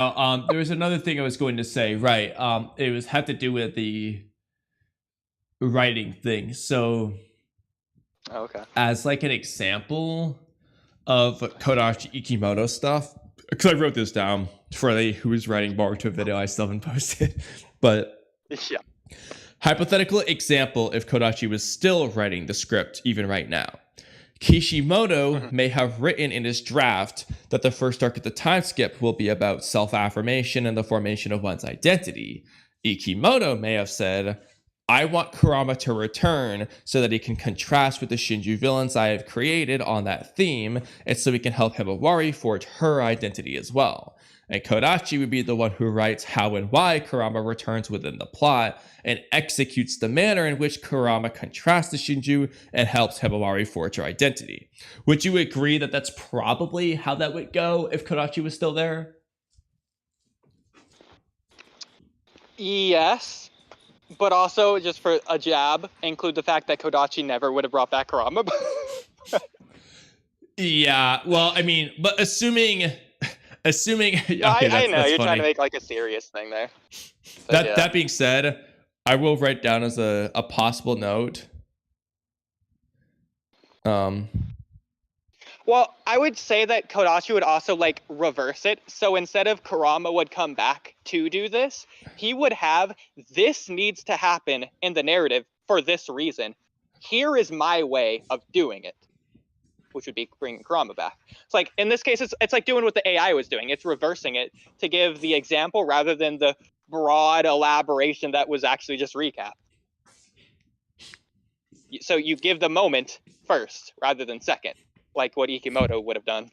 There was another thing I was going to say. Right. It was had to do with the writing thing. So, Oh, okay. as like an example of Kodachi Ikimoto stuff, because I wrote this down for the who is writing Boruto video. I still haven't posted, but Yeah. hypothetical example: if Kodachi was still writing the script even right now. Kishimoto may have written in his draft that the first arc of the time skip will be about self-affirmation and the formation of one's identity. Ikimoto may have said, I want Kurama to return so that he can contrast with the Shinju villains I have created on that theme, and so we can help Himawari forge her identity as well. And Kodachi would be the one who writes how and why Kurama returns within the plot and executes the manner in which Kurama contrasts to Shinju and helps Himawari forge her identity. Would you agree that that's probably how that would go if Kodachi was still there? Yes, but also just for a jab, include the fact that Kodachi never would have brought back Kurama. Yeah, well, I mean, but assuming No, okay, I know that's you're funny. trying to make like a serious thing there. But yeah. That being said, I will write down as a possible note. Well, I would say that Kodachi would also like reverse it. So instead of Kurama would come back to do this, he would have this needs to happen in the narrative for this reason. Here is my way of doing it, which would be bringing Kurama back. It's like in this case, it's like doing what the AI was doing. It's reversing it to give the example rather than the broad elaboration that was actually just recap. So you give the moment first rather than second, like what Ikimoto would have done.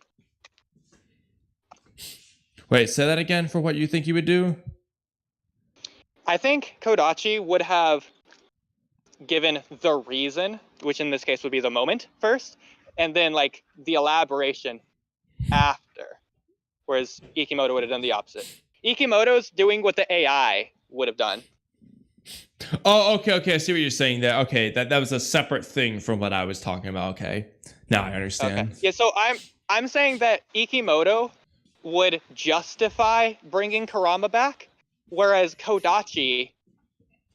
Wait, say that again for what you think you would do? I think Kodachi would have given the reason, which in this case would be the moment first, and then like the elaboration after. Whereas Ikimoto would have done the opposite. Ikimoto's doing what the AI would have done. Oh, okay. I see what you're saying there. Okay, that was a separate thing from what I was talking about. Okay, now I understand. Okay. Yeah, so I'm saying that Ikimoto would justify bringing Kurama back, whereas Kodachi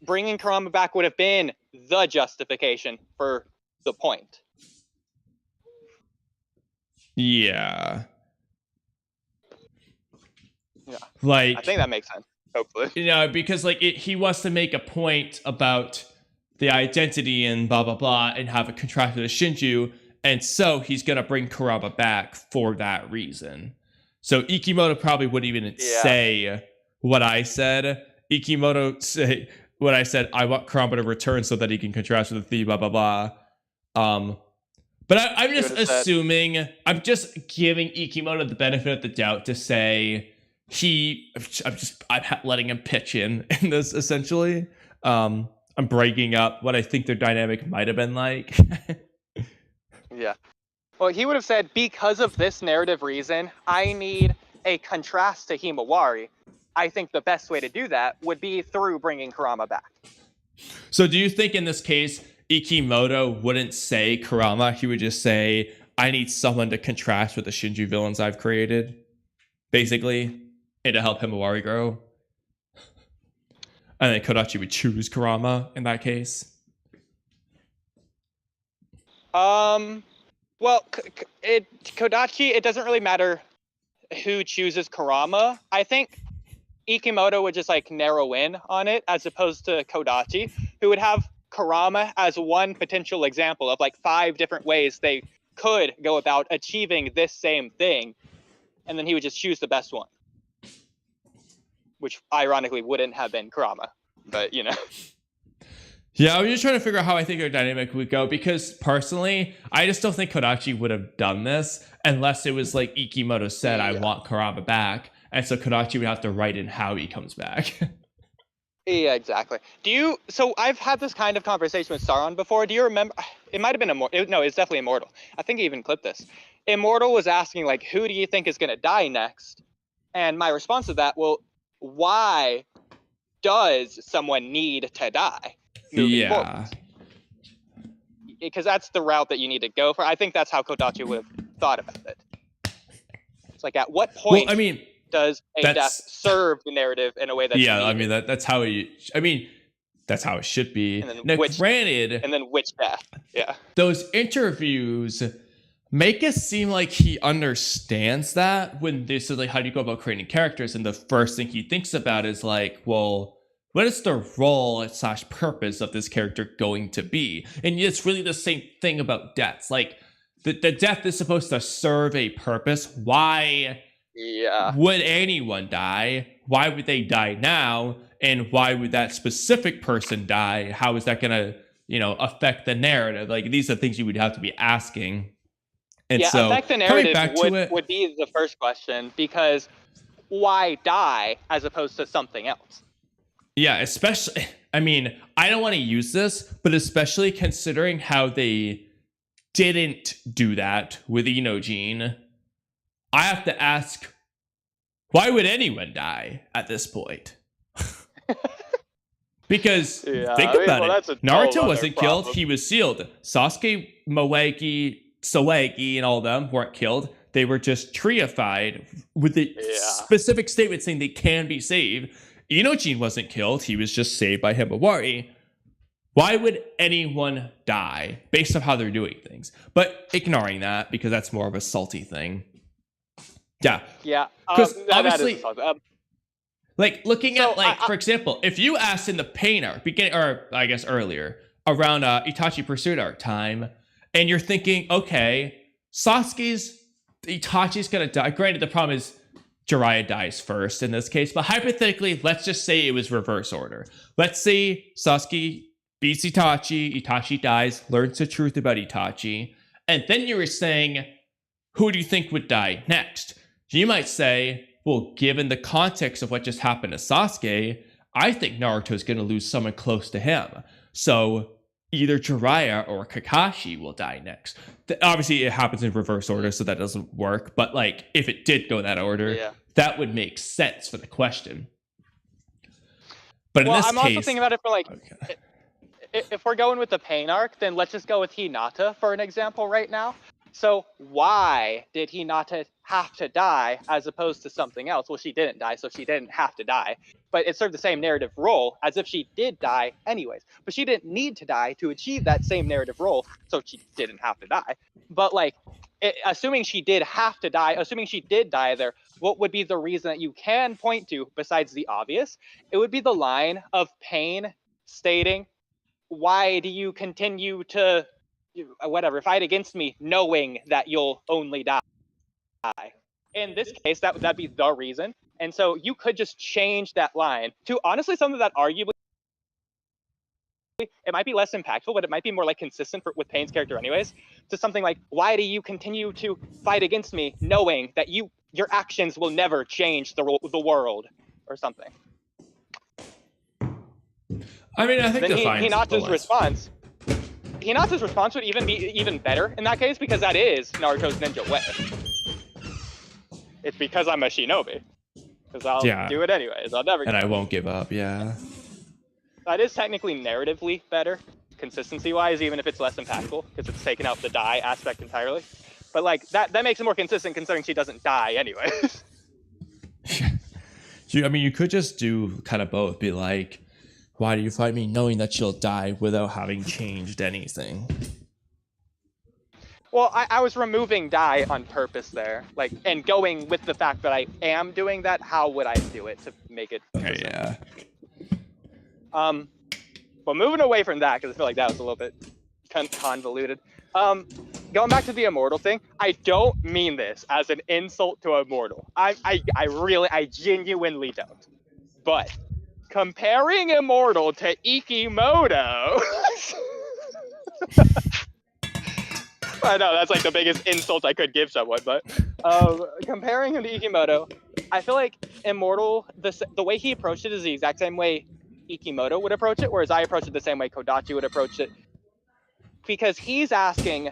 bringing Kurama back would have been the justification for the point. Yeah. Yeah. Like, I think that makes sense. Hopefully. You know, because like he wants to make a point about the identity and blah blah blah and have it contrasted with Shinju, and so he's gonna bring Kurama back for that reason. So Ikimoto probably wouldn't even say what I said. Ikimoto say what I said. I want Kurama to return so that he can contrast with the theme, blah blah blah. But I'm just assuming. I'm just giving Ikimoto the benefit of the doubt to say. I'm letting him pitch in this essentially. I'm breaking up what I think their dynamic might have been like. Yeah. Well, he would have said, because of this narrative reason, I need a contrast to Himawari. I think the best way to do that would be through bringing Kurama back. So do you think in this case, Ikimoto wouldn't say Kurama? He would just say, I need someone to contrast with the Shinju villains I've created, basically, and to help Himawari grow. And then Kodachi would choose Kurama in that case. Well, Kodachi, it doesn't really matter who chooses Kurama. I think Ikimoto would just like narrow in on it as opposed to Kodachi, who would have Kurama as one potential example of like 5 different ways they could go about achieving this same thing. And then he would just choose the best one. Which ironically wouldn't have been Kurama, but you know. Yeah, I was just trying to figure out how I think our dynamic would go, because personally, I just don't think Kodachi would have done this unless it was like Ikimoto said, I want Kurama back. And so Kodachi would have to write in how he comes back. Yeah, exactly. So I've had this kind of conversation with Sauron before. Do you remember? It might have been Immortal. No, it's definitely Immortal. I think he even clipped this. Immortal was asking, like, who do you think is going to die next? And my response to that, well, why does someone need to die moving forward? Because that's the route that you need to go for. I think that's how Kodachi would have thought about it. It's like, at what point does a death serve the narrative in a way that's yeah, needed? I mean that's how that's how it should be. And then Now, granted, which death? Yeah. those interviews make it seem like he understands that when they said like, how do you go about creating characters? And the first thing he thinks about is like, well, what is the role / purpose of this character going to be? And it's really the same thing about deaths. Like the death is supposed to serve a purpose. Why would anyone die? Why would they die now? And why would that specific person die? How is that going to, affect the narrative? Like these are things you would have to be asking. And so affect the narrative would be the first question, because why die as opposed to something else? Yeah, especially, I don't want to use this, but especially considering how they didn't do that with Inojin, I have to ask, why would anyone die at this point? Because think about it. Naruto wasn't killed. He was sealed. Sasuke, Moegi, Soegi, and all of them weren't killed. They were just treified with the specific statement saying they can be saved. Inojin wasn't killed. He was just saved by Himawari. Why would anyone die based on how they're doing things? But ignoring that, because that's more of a salty thing. Yeah. Yeah. Because obviously, like looking at for example, if you asked in the pain arc, earlier, around Itachi Pursuit arc time, and you're thinking, okay, Itachi's gonna die. Granted, the problem is Jiraiya dies first in this case, but hypothetically, let's just say it was reverse order. Let's say Sasuke beats Itachi, Itachi dies, learns the truth about Itachi, and then you were saying, who do you think would die next? You might say, well, given the context of what just happened to Sasuke, I think Naruto's going to lose someone close to him. So either Jiraiya or Kakashi will die next. Obviously, it happens in reverse order, so that doesn't work. But like, if it did go that order, that would make sense for the question. But in this case, I'm also thinking about it for like, if we're going with the pain arc, then let's just go with Hinata for an example right now. So why did Hinata have to die as opposed to something else? Well, she didn't die, so she didn't have to die. But it served the same narrative role as if she did die anyways. But she didn't need to die to achieve that same narrative role, so she didn't have to die. But like, assuming she did have to die, assuming she did die there, what would be the reason that you can point to besides the obvious? It would be the line of Pain stating, why do you continue to fight against me knowing that you'll only die? In this case, that'd be the reason. And so you could just change that line to honestly something that arguably it might be less impactful, but it might be more like consistent with Pain's character anyways, to something like, why do you continue to fight against me knowing that your actions will never change the world, or something. I think Hinata's response would even be even better in that case, because that is Naruto's ninja way. It's because I'm a shinobi. Because I'll do it anyways. I'll never. And I won't give up. Yeah. That is technically narratively better, consistency-wise, even if it's less impactful, because it's taken out the die aspect entirely. But like that makes it more consistent, considering she doesn't die anyways. You could just do kind of both. Be like, why do you fight me knowing that you'll die without having changed anything? Well, I was removing die on purpose there, like, and going with the fact that I am doing that. How would I do it to make it? Okay, yeah. But moving away from that, because I feel like that was a little bit convoluted. Going back to the immortal thing, I don't mean this as an insult to immortal. I genuinely don't. But comparing immortal to Ikimoto. I know that's like the biggest insult I could give someone, but comparing him to Ikimoto, I feel like immortal, the way he approached it is the exact same way Ikimoto would approach it, whereas I approach it the same way Kodachi would approach it, because he's asking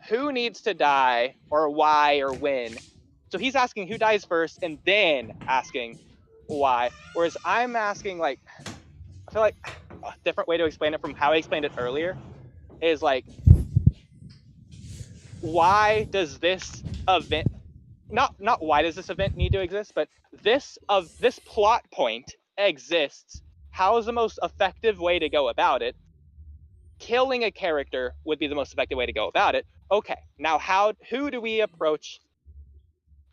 who needs to die or why or when. So he's asking who dies first and then asking why, whereas I'm asking, like, I feel like a different way to explain it from how I explained it earlier is like, why does this event, not why does this event need to exist, but this plot point exists, how is the most effective way to go about it? Killing a character would be the most effective way to go about it. Okay, now who do we approach,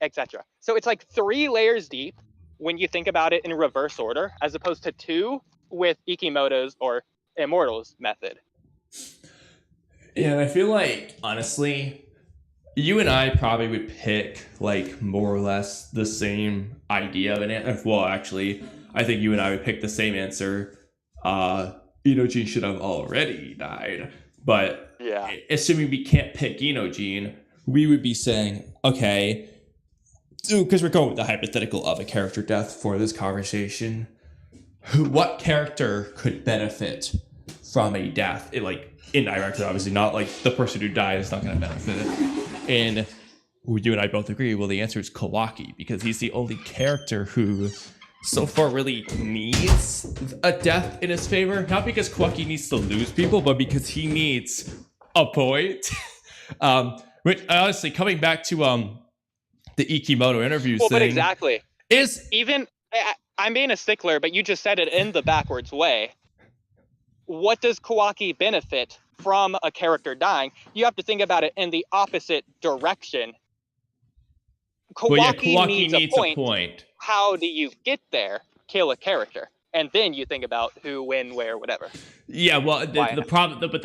etc. So it's like 3 layers deep when you think about it in reverse order, as opposed to 2 with Ikimoto's or Immortal's method. Yeah, and I feel like, honestly, you and I probably would pick, like, more or less the same idea of an answer. Well, actually, I think you and I would pick the same answer. Inojin should have already died. But Yeah. assuming we can't pick Inojin, we would be saying, okay, because we're going with the hypothetical of a character death for this conversation, what character could benefit from a death? Indirectly, obviously, not like the person who died is not going to benefit. And you and I both agree, well, the answer is Kawaki, because he's the only character who so far really needs a death in his favor. Not because Kawaki needs to lose people, but because he needs a point. Which, honestly, coming back to the Ikimoto interviews thing. But exactly. Is even, I'm being a stickler, but you just said it in the backwards way. What does Kawaki benefit from a character dying? You have to think about it in the opposite direction. Kawaki needs a point. How do you get there? Kill a character. And then you think about who, when, where, whatever. Yeah, well, the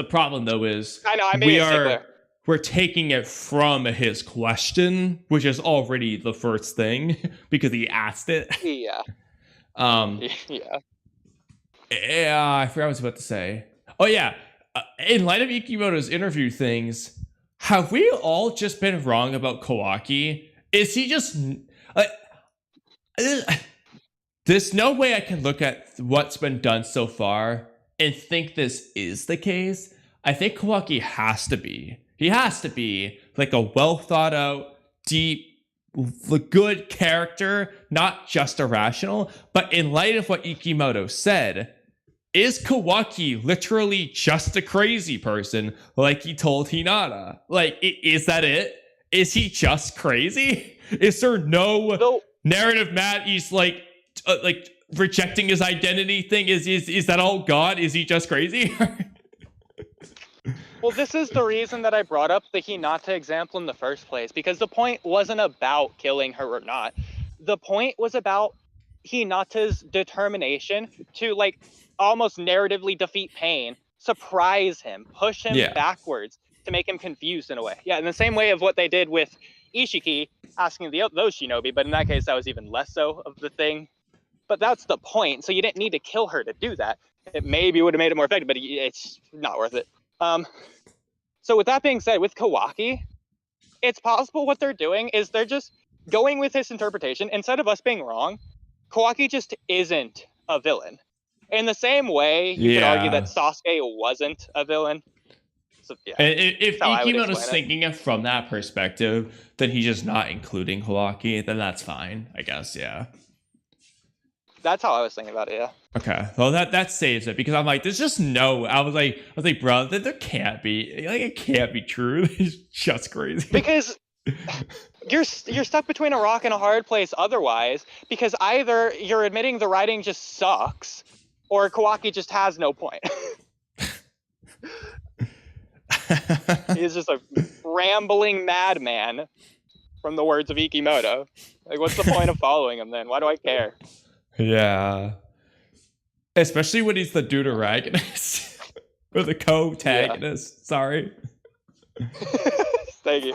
problem though is I know, I'm being a stickler. We're taking it from his question, which is already the first thing because he asked it. Yeah. Yeah. I forgot what I was about to say. Oh yeah, in light of Ikimoto's interview things, have we all just been wrong about Kawaki? Is he just like? There's no way I can look at what's been done so far and think this is the case. I think Kawaki has to be. He has to be like a well thought out, deep, good character, not just irrational. But in light of what Ikimoto said, is Kawaki literally just a crazy person like he told Hinata? Like, is that it? Is he just crazy? Is there no narrative Matt? He's like rejecting his identity thing. Is that all God? Is he just crazy? Well, this is the reason that I brought up the Hinata example in the first place, because the point wasn't about killing her or not. The point was about Hinata's determination to, like, almost narratively defeat pain, surprise him, push him backwards to make him confused in a way. Yeah, in the same way of what they did with Ishiki asking those shinobi, but in that case, that was even less so of the thing. But that's the point. So you didn't need to kill her to do that. It maybe would have made it more effective, but it's not worth it. So with that being said, with Kawaki, it's possible what they're doing is they're just going with this interpretation. Instead of us being wrong, Kawaki just isn't a villain. In the same way, you could argue that Sasuke wasn't a villain. So, yeah, if Ikimoto's thinking it from that perspective, then he's just not including Kawaki, then that's fine, I guess, yeah. That's how I was thinking about it, yeah. Okay, well that saves it, because I'm like, there's just no. I was like, bro, there can't be. Like, it can't be true. It's just crazy. Because you're stuck between a rock and a hard place otherwise. Because either you're admitting the writing just sucks, or Kawaki just has no point. He's just a rambling madman, from the words of Ikimoto. Like, what's the point of following him then? Why do I care? Yeah. Especially when he's the deuteragonist. Or the co-tagonist. Yeah. Sorry. Thank you.